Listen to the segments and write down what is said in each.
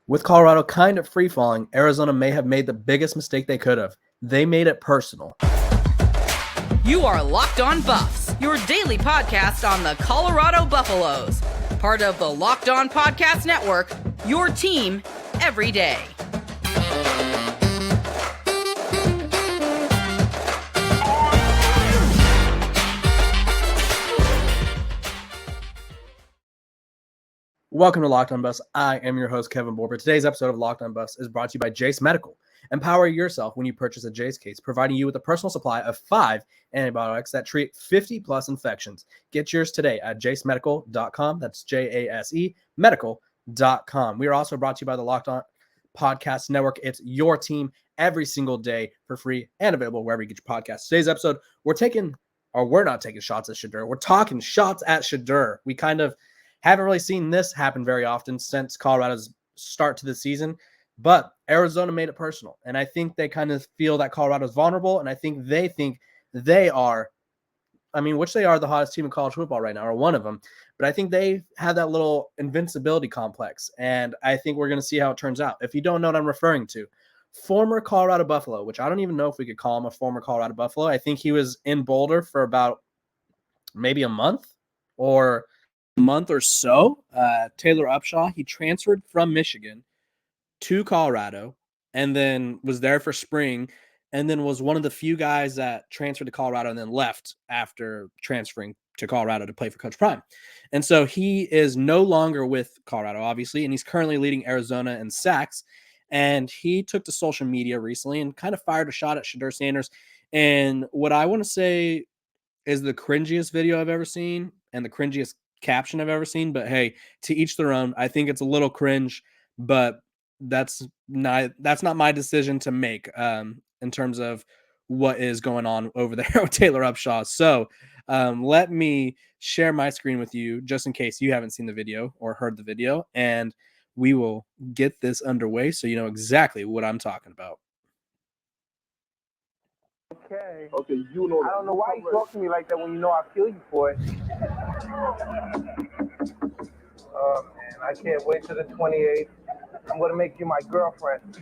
With Colorado kind of free-falling, Arizona may have made the biggest mistake they could have. They made it personal. You are Locked On Buffs, your daily podcast on the Colorado Buffaloes. Part of the Locked On Podcast Network, your team every day. Welcome to Locked On Buffs. I am your host, Kevin Borber. Today's episode of Locked On Buffs is brought to you by Jace Medical. Empower yourself when you purchase a Jace case, providing you with a personal supply of 5 antibiotics that treat 50-plus infections. Get yours today at jacemedical.com. That's J-A-S-E medical.com. We are also brought to you by the Locked On Podcast Network. It's your team every single day for free and available wherever you get your podcasts. Today's episode, we're not taking shots at Shedeur. We're talking shots at Shedeur. We kind of haven't really seen this happen very often since Colorado's start to the season, but Arizona made it personal. And I think they kind of feel that Colorado's vulnerable, and I think they are, which they are the hottest team in college football right now, or one of them. But I think they have that little invincibility complex, and I think we're going to see how it turns out. If you don't know what I'm referring to, former Colorado Buffalo, which I don't even know if we could call him a former Colorado Buffalo. I think he was in Boulder for about maybe a month or so. Taylor Upshaw, he transferred from Michigan to Colorado and then was there for spring, and then was one of the few guys that transferred to Colorado and then left after transferring to Colorado to play for Coach Prime. And so he is no longer with Colorado, obviously, and he's currently leading Arizona in sacks. And he took to social media recently and kind of fired a shot at Shedeur Sanders. And what I want to say is the cringiest video I've ever seen and the cringiest caption I've ever seen, but hey, to each their own. I think it's a little cringe, but that's not my decision to make in terms of what is going on over there with Taylor Upshaw. So let me share my screen with you just in case you haven't seen the video or heard the video, and we will get this underway so you know exactly what I'm talking about. Okay, you know. I don't know why you talk to me like that when you know I kill you for it. Oh man, I can't wait till the 28th. I'm gonna make you my girlfriend.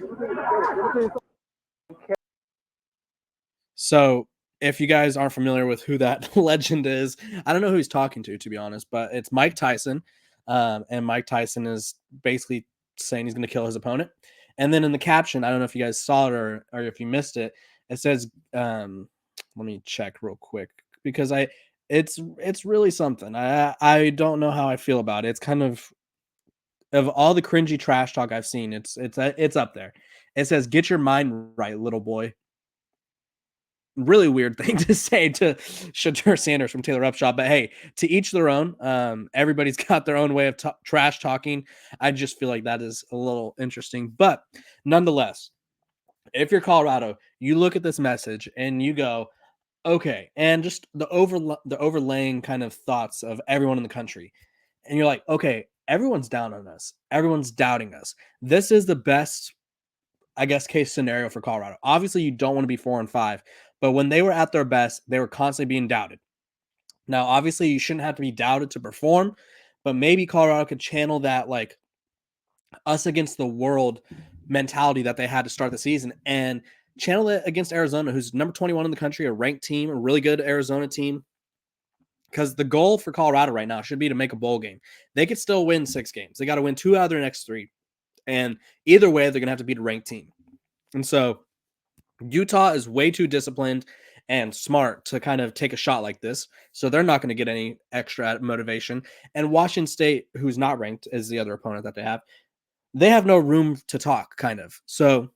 So if you guys aren't familiar with who that legend is, I don't know who he's talking to be honest, but it's Mike Tyson. And Mike Tyson is basically saying he's going to kill his opponent. And then in the caption, I don't know if you guys saw it or if you missed it, it says, let me check real quick because it's really something. I don't know how I feel about it. It's kind of all the cringy trash talk I've seen, it's up there. It says, "Get your mind right, little boy." Really weird thing to say to Shedeur Sanders from Taylor Upshaw, but hey, to each their own. Everybody's got their own way of trash talking. I just feel like that is a little interesting, but nonetheless, if you're Colorado, you look at this message and you go, okay, and just the overlaying kind of thoughts of everyone in the country, and you're like, okay, everyone's down on us, everyone's doubting us. This is the best, I guess, case scenario for Colorado. Obviously, you don't want to be 4-5, but when they were at their best, they were constantly being doubted. Now, obviously, you shouldn't have to be doubted to perform, but maybe Colorado could channel that like us against the world mentality that they had to start the season and channel it against Arizona, who's number 21 in the country, a ranked team, a really good Arizona team. Because the goal for Colorado right now should be to make a bowl game. They could still win 6 games. They got to win 2 out of their next 3. And either way, they're going to have to beat a ranked team. And so Utah is way too disciplined and smart to kind of take a shot like this. So they're not going to get any extra motivation. And Washington State, who's not ranked, is the other opponent that they have. They have no room to talk, kind of. So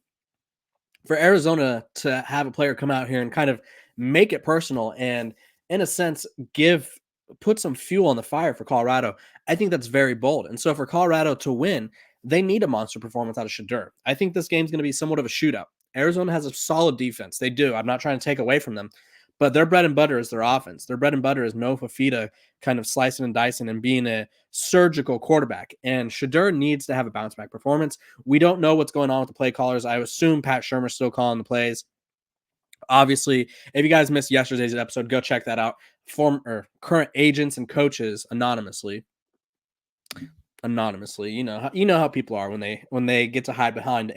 for Arizona to have a player come out here and kind of make it personal and, in a sense, put some fuel on the fire for Colorado, I think that's very bold. And so for Colorado to win, they need a monster performance out of Shedeur. I think this game's going to be somewhat of a shootout. Arizona has a solid defense. They do. I'm not trying to take away from them, but their bread and butter is their offense. Their bread and butter is no Fafita kind of slicing and dicing and being a surgical quarterback. And Shedeur needs to have a bounce back performance. We don't know what's going on with the play callers. I assume Pat Shermer's still calling the plays. Obviously, if you guys missed yesterday's episode, go check that out. Current agents and coaches anonymously. anonymously. You know how people are when they get to hide behind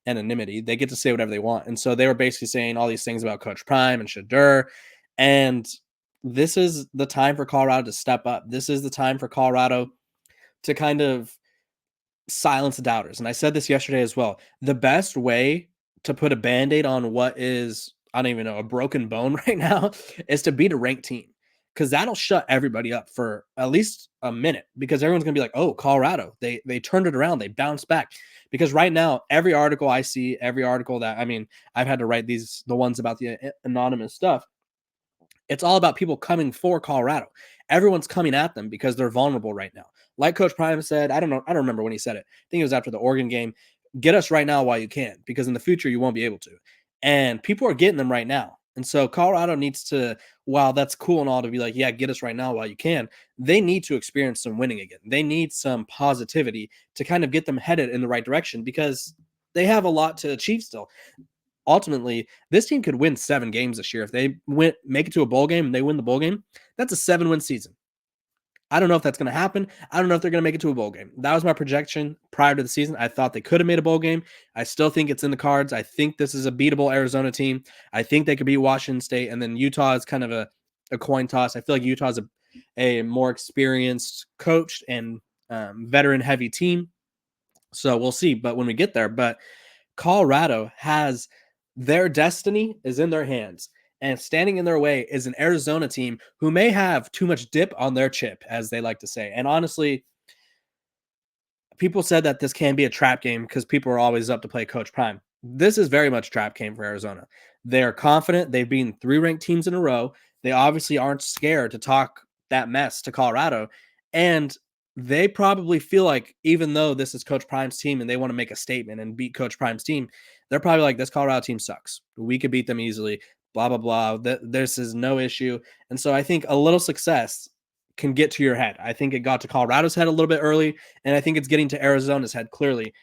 anonymity. They get to say whatever they want, and so they were basically saying all these things about Coach Prime and Shedeur, and this is the time for Colorado to step up. This is the time for Colorado to kind of silence the doubters. And I said this yesterday as well. The best way to put a band-aid on what is, I don't even know, a broken bone right now is to beat a ranked team. Because that'll shut everybody up for at least a minute. Because everyone's gonna be like, oh, Colorado, they turned it around, they bounced back. Because right now, every article I see, every article that I've had to write the ones about the anonymous stuff. It's all about people coming for Colorado. Everyone's coming at them because they're vulnerable right now. Like Coach Prime said, I don't know, I don't remember when he said it. I think it was after the Oregon game. Get us right now while you can, because in the future you won't be able to. And people are getting them right now. And so Colorado needs to, while that's cool and all to be like, yeah, get us right now while you can, they need to experience some winning again. They need some positivity to kind of get them headed in the right direction, because they have a lot to achieve still. Ultimately, this team could win 7 games this year. If they make it to a bowl game and they win the bowl game, that's a 7-win season. I don't know if that's going to happen. I don't know if they're going to make it to a bowl game. That was my projection prior to the season. I thought they could have made a bowl game. I still think it's in the cards. I think this is a beatable Arizona team. I think they could beat Washington State, and then Utah is kind of a coin toss. I feel like Utah is a more experienced, coached, and veteran-heavy team. So we'll see. But when we get there, Colorado has their destiny is in their hands, and standing in their way is an Arizona team who may have too much dip on their chip, as they like to say. And honestly, people said that this can be a trap game because people are always up to play Coach Prime. This is very much a trap game for Arizona. They're confident. They've beaten 3 ranked teams in a row. They obviously aren't scared to talk that mess to Colorado. And they probably feel like, even though this is Coach Prime's team and they want to make a statement and beat Coach Prime's team, they're probably like, this Colorado team sucks. We could beat them easily, blah, blah, blah. This is no issue. And so I think a little success can get to your head. I think it got to Colorado's head a little bit early, and I think it's getting to Arizona's head clearly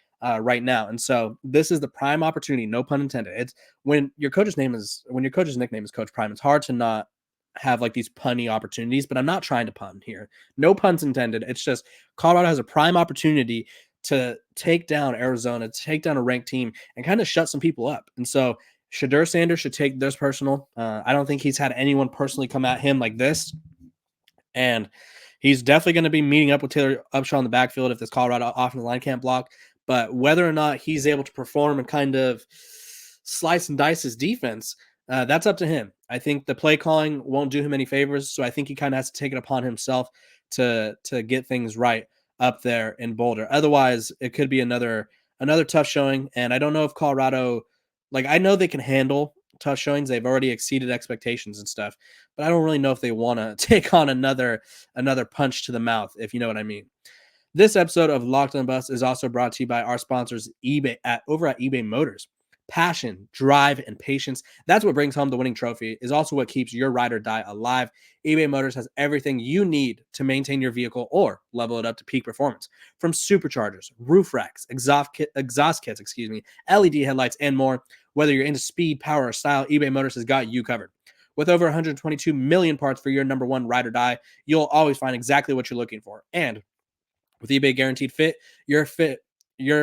right now. And so this is the prime opportunity, no pun intended. It's when your coach's nickname is Coach Prime, it's hard to not have like these punny opportunities, but I'm not trying to pun here. No puns intended. It's just Colorado has a prime opportunity to take down Arizona, to take down a ranked team, and kind of shut some people up. And so Shedeur Sanders should take this personal. I don't think he's had anyone personally come at him like this. And he's definitely going to be meeting up with Taylor Upshaw in the backfield if this Colorado offensive line can't block. But whether or not he's able to perform and kind of slice and dice his defense, that's up to him. I think the play calling won't do him any favors, so I think he kind of has to take it upon himself to get things right up there in Boulder. Otherwise, it could be another tough showing. And I don't know if Colorado, like, I know they can handle tough showings. They've already exceeded expectations and stuff, but I don't really know if they want to take on another punch to the mouth, if you know what I mean. This episode of Locked on Buffs is also brought to you by our sponsors, eBay, over at eBay Motors. Passion, drive, and patience. That's what brings home the winning trophy, is also what keeps your ride or die alive. eBay Motors has everything you need to maintain your vehicle or level it up to peak performance. From superchargers, roof racks, exhaust kits, LED headlights, and more. Whether you're into speed, power, or style, eBay Motors has got you covered. With over 122 million parts for your number one ride or die, you'll always find exactly what you're looking for. And with eBay Guaranteed Fit, your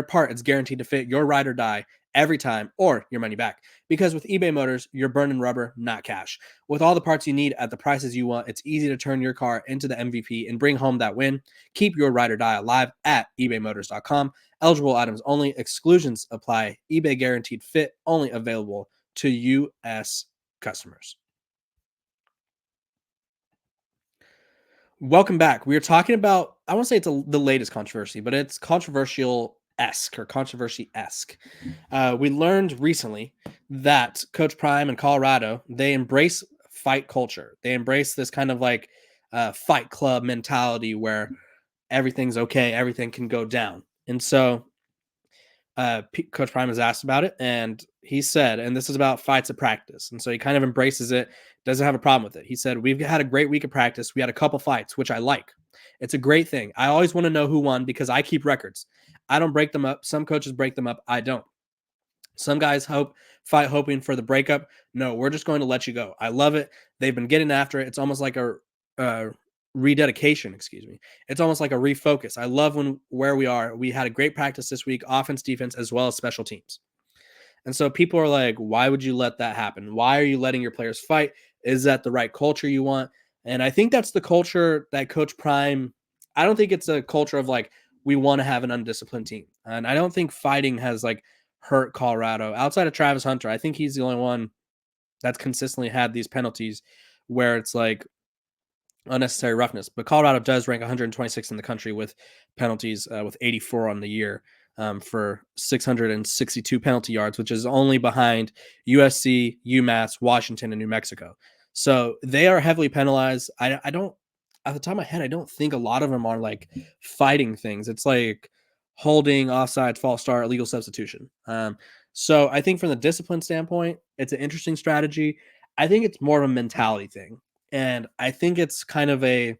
part is guaranteed to fit your ride or die every time, or your money back. Because with eBay Motors, you're burning rubber, not cash. With all the parts you need at the prices you want, it's easy to turn your car into the MVP and bring home that win. Keep your ride or die alive at ebaymotors.com. Eligible items only. Exclusions apply. eBay Guaranteed Fit only available to U.S. customers. Welcome back. We are talking about, I won't say it's the latest controversy, but it's controversial-esque. We learned recently that Coach Prime and Colorado, they embrace fight culture. They embrace this kind of like fight club mentality where everything's okay, everything can go down. And so Coach Prime was asked about it, and he said, and this is about fights at practice, and so he kind of embraces it, doesn't have a problem with it. He said, we've had a great week of practice. We had a couple fights, which I like. It's a great thing. I always want to know who won because I keep records. I don't break them up. Some coaches break them up. I don't. Some guys fight hoping for the breakup. No, we're just going to let you go. I love it. They've been getting after it. It's almost like a rededication, excuse me. It's almost like a refocus. I love where we are. We had a great practice this week, offense, defense, as well as special teams. And so people are like, why would you let that happen? Why are you letting your players fight? Is that the right culture you want? And I think that's the culture that Coach Prime, I don't think it's a culture of like, we want to have an undisciplined team. And I don't think fighting has like hurt Colorado outside of Travis Hunter. I think he's the only one that's consistently had these penalties where it's like unnecessary roughness. But Colorado does rank 126 in the country with penalties, with 84 on the year, for 662 penalty yards, which is only behind USC, UMass, Washington, and New Mexico. So they are heavily penalized. I don't, at the top of my head, I don't think a lot of them are like fighting things. It's like holding, offside, false start, illegal substitution. So I think from the discipline standpoint, it's an interesting strategy. I think it's more of a mentality thing. And I think it's kind of a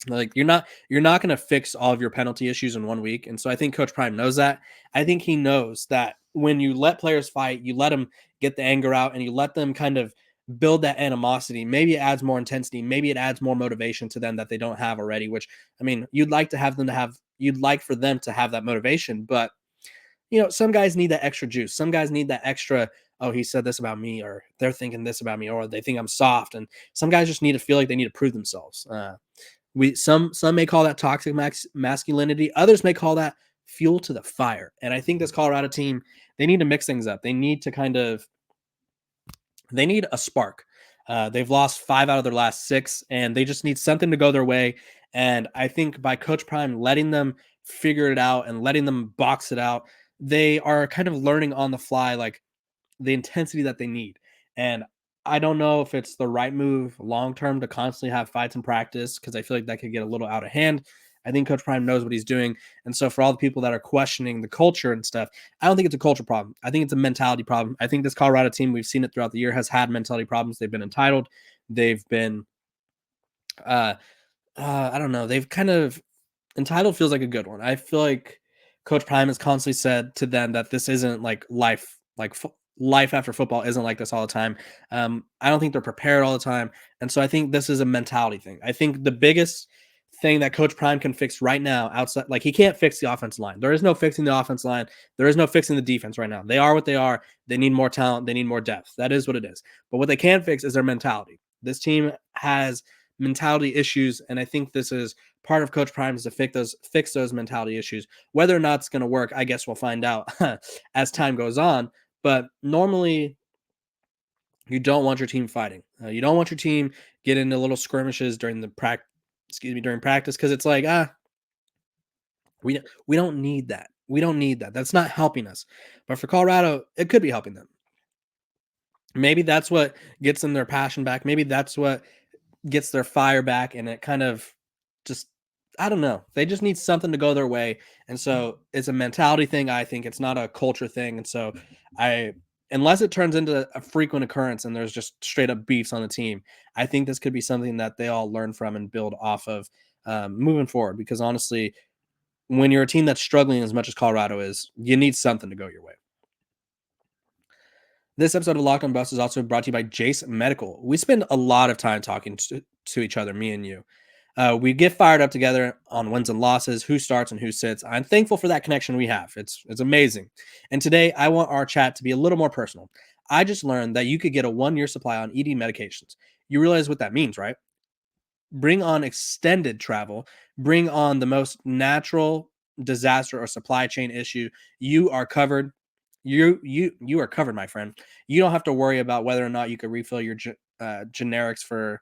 like you're not going to fix all of your penalty issues in 1 week. And so I think Coach Prime knows that. I think he knows that when you let players fight, you let them get the anger out and you let them kind of build that animosity. Maybe it adds more intensity. Maybe it adds more motivation to them that they don't have already, which I mean, you'd like for them to have that motivation, but some guys need that extra juice. Some guys need that extra, oh, he said this about me, or they're thinking this about me, or they think I'm soft. And some guys just need to feel like they need to prove themselves. Some may call that toxic masculinity. Others may call that fuel to the fire. And I think this Colorado team, they need to mix things up. They need a spark. They've lost 5 out of their last 6, and they just need something to go their way. And I think by Coach Prime letting them figure it out and letting them box it out, they are kind of learning on the fly, like the intensity that they need. And I don't know if it's the right move long term to constantly have fights in practice, because I feel like that could get a little out of hand. I think Coach Prime knows what he's doing. And so for all the people that are questioning the culture and stuff, I don't think it's a culture problem. I think it's a mentality problem. I think this Colorado team, we've seen it throughout the year, has had mentality problems. They've been entitled. They've been, I don't know. They've kind of, entitled feels like a good one. I feel like Coach Prime has constantly said to them that this isn't like life, life after football isn't like this all the time. I don't think they're prepared all the time. And so I think this is a mentality thing. I think the biggest thing that Coach Prime can fix right now outside, like he can't fix the offensive line. There is no fixing the offensive line. There is no fixing the defense right now. They are what they are. They need more talent. They need more depth. That is what it is. But what they can fix is their mentality. This team has mentality issues. And I think this is part of Coach Prime is to fix those mentality issues. Whether or not it's going to work, I guess we'll find out as time goes on. But normally, you don't want your team fighting. You don't want your team getting into little skirmishes during practice, because it's like we don't need that. We don't need that. That's not helping us. But for Colorado, it could be helping them. Maybe that's what gets them their passion back. Maybe that's what gets their fire back, and it kind of just, I don't know. They just need something to go their way. And so it's a mentality thing. I think it's not a culture thing. And so unless it turns into a frequent occurrence and there's just straight up beefs on the team, I think this could be something that they all learn from and build off of moving forward. Because honestly, when you're a team that's struggling as much as Colorado is, you need something to go your way. This episode of Locked On Buffs is also brought to you by Jace Medical. We spend a lot of time talking to each other, me and you. We get fired up together on wins and losses, who starts and who sits. I'm thankful for that connection we have. It's amazing. And today, I want our chat to be a little more personal. I just learned that you could get a 1-year supply on ED medications. You realize what that means, right? Bring on extended travel. Bring on the most natural disaster or supply chain issue. You are covered. You are covered, my friend. You don't have to worry about whether or not you can refill your generics for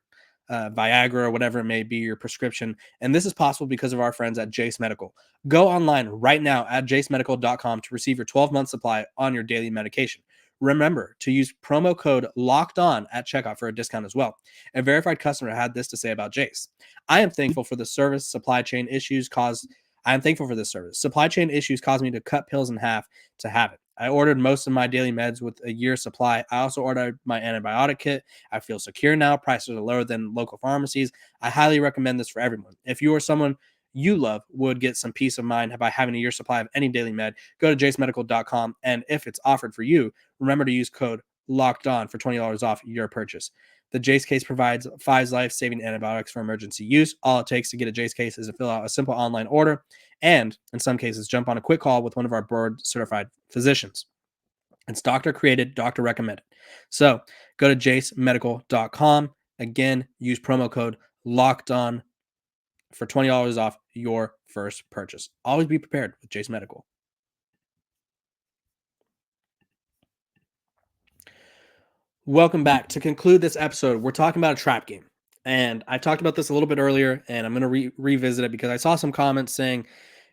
Viagra or whatever it may be, your prescription. And this is possible because of our friends at Jace Medical. Go online right now at jacemedical.com to receive your 12-month supply on your daily medication. Remember to use promo code LOCKEDON at checkout for a discount as well. A verified customer had this to say about Jace. I am thankful for the service. Supply chain issues caused me to cut pills in half to have it. I ordered most of my daily meds with a year's supply. I also ordered my antibiotic kit. I feel secure now. Prices are lower than local pharmacies. I highly recommend this for everyone. If you or someone you love would get some peace of mind by having a year's supply of any daily med, go to jacemedical.com. And if it's offered for you, remember to use code locked on for $20 off your purchase. The Jace case provides 5 life-saving antibiotics for emergency use. All it takes to get a Jace case is to fill out a simple online order and, in some cases, jump on a quick call with one of our board-certified physicians. It's doctor created, doctor recommended. So go to jacemedical.com. Again, use promo code locked on for $20 off your first purchase. Always be prepared with Jace Medical. Welcome back. To conclude this episode, we're talking about a trap game. And I talked about this a little bit earlier, and I'm going to revisit it because I saw some comments saying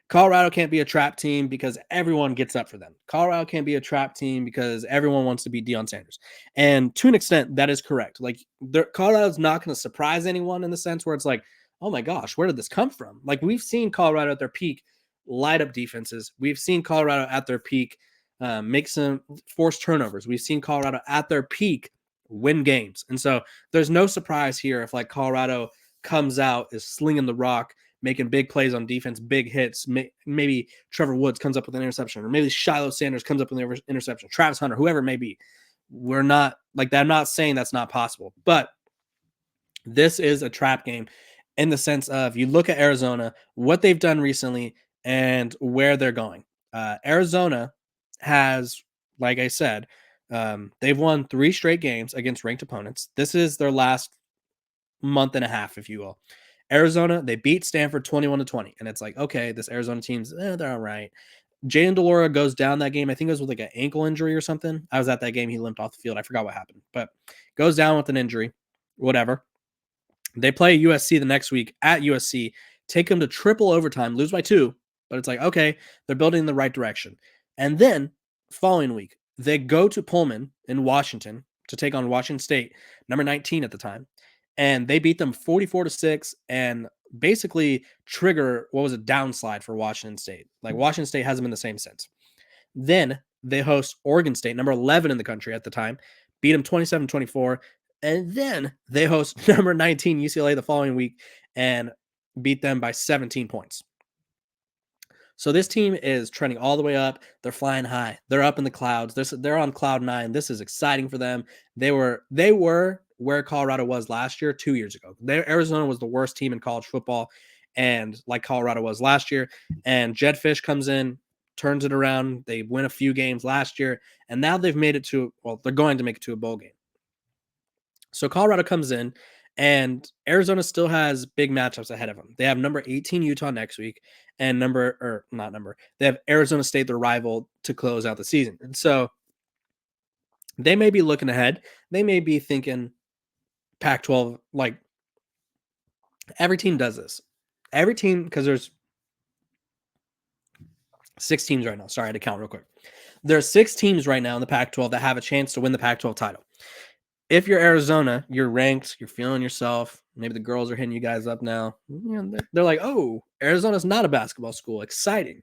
Colorado can't be a trap team because everyone gets up for them. Colorado can't be a trap team because everyone wants to be Deion Sanders. And to an extent, that is correct. Like, Colorado's not going to surprise anyone in the sense where it's like, oh my gosh, where did this come from? Like, we've seen Colorado at their peak light up defenses. We've seen Colorado at their peak make some forced turnovers. We've seen Colorado at their peak win games. And so there's no surprise here if like Colorado comes out, is slinging the rock, making big plays on defense, big hits. Maybe Trevor Woods comes up with an interception, or maybe Shiloh Sanders comes up with an interception, Travis Hunter, whoever it may be. We're not like that. I'm not saying that's not possible, but this is a trap game in the sense of you look at Arizona, what they've done recently and where they're going. Arizona has, like I said, they've won 3 straight games against ranked opponents. This is their last month and a half, if you will. Arizona, they beat Stanford 21-20. And it's like, okay, this Arizona team's, they're all right. Jalen DeLora goes down that game. I think it was with like an ankle injury or something. I was at that game. He limped off the field. I forgot what happened, but goes down with an injury, whatever. They play USC the next week at USC, take them to triple overtime, lose by 2. But it's like, okay, they're building in the right direction. And then following week, they go to Pullman in Washington to take on Washington State, number 19 at the time. And they beat them 44-6 and basically trigger what was a downslide for Washington State. Like, Washington State hasn't been the same since. Then they host Oregon State, number 11 in the country at the time, beat them 27-24. And then they host number 19 UCLA the following week and beat them by 17 points. So this team is trending all the way up. They're flying high. They're up in the clouds. They're on cloud 9. This is exciting for them. They were where Colorado was last year, 2 years ago. Arizona was the worst team in college football, and like Colorado was last year. And Jed Fish comes in, turns it around. They win a few games last year, and now they've made it to, well, they're going to make it to a bowl game. So Colorado comes in, and Arizona still has big matchups ahead of them. They have number 18 Utah next week, and they have Arizona State, their rival, to close out the season. And so they may be looking ahead. They may be thinking Pac-12, like every team does this. Every team, because there's 6 teams right now. Sorry, I had to count real quick. There are 6 teams right now in the Pac-12 that have a chance to win the Pac-12 title. If you're Arizona, you're ranked, you're feeling yourself. Maybe the girls are hitting you guys up now. You know, they're like, oh, Arizona's not a basketball school. Exciting.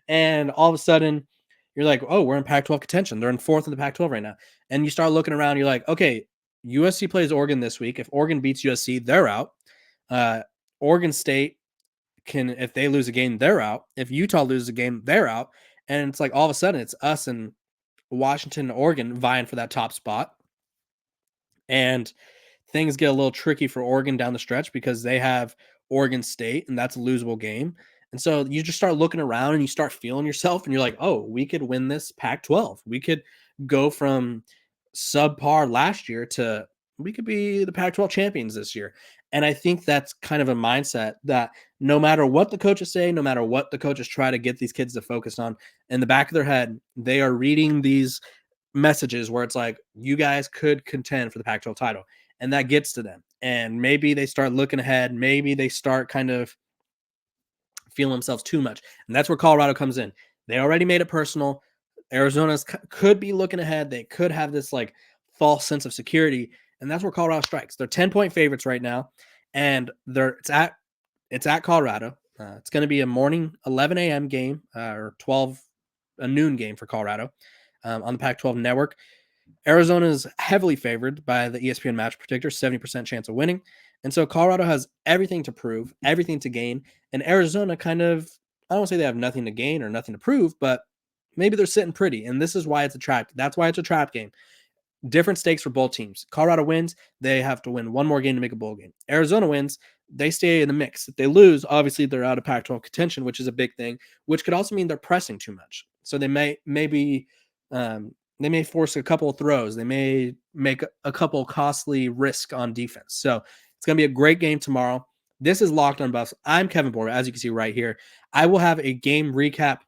And all of a sudden, you're like, oh, we're in Pac-12 contention. They're in 4th in the Pac-12 right now. And you start looking around. You're like, okay, USC plays Oregon this week. If Oregon beats USC, they're out. Oregon State can, if they lose a game, they're out. If Utah loses a game, they're out. And it's like all of a sudden, it's us and Washington and Oregon vying for that top spot. And things get a little tricky for Oregon down the stretch because they have Oregon State, and that's a losable game. And so you just start looking around and you start feeling yourself, and you're like, oh, we could win this Pac-12. We could go from subpar last year to we could be the Pac-12 champions this year. And I think that's kind of a mindset that no matter what the coaches say, no matter what the coaches try to get these kids to focus on, in the back of their head, they are reading these messages where it's like, you guys could contend for the Pac-12 title, and that gets to them. And maybe they start looking ahead. Maybe they start kind of feeling themselves too much. And that's where Colorado comes in. They already made it personal. Arizona could be looking ahead. They could have this like false sense of security. And that's where Colorado strikes. They're 10-point favorites right now. And it's at Colorado. It's going to be a morning 11 a.m. game or a noon game for Colorado. On the Pac-12 network. Arizona is heavily favored by the ESPN Match Predictor, 70% chance of winning. And so Colorado has everything to prove, everything to gain. And Arizona kind of, I don't want to say they have nothing to gain or nothing to prove, but maybe they're sitting pretty. And this is why it's a trap. That's why it's a trap game. different stakes for both teams. Colorado wins, they have to win one more game to make a bowl game. Arizona wins, they stay in the mix. If they lose, obviously they're out of Pac-12 contention, which is a big thing, which could also mean they're pressing too much. So they may force a couple of throws. They may make a couple costly risk on defense. So it's going to be a great game tomorrow. This is Locked on Buffs. I'm Kevin Borba, as you can see right here. I will have a game recap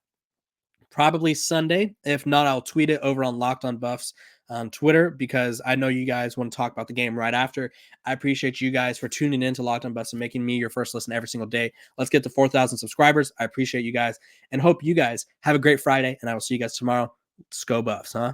probably Sunday. If not, I'll tweet it over on Locked on Buffs on Twitter, because I know you guys want to talk about the game right after. I appreciate you guys for tuning in to Locked on Buffs and making me your first listen every single day. Let's get to 4,000 subscribers. I appreciate you guys and hope you guys have a great Friday, and I will see you guys tomorrow. Let's go Buffs, huh?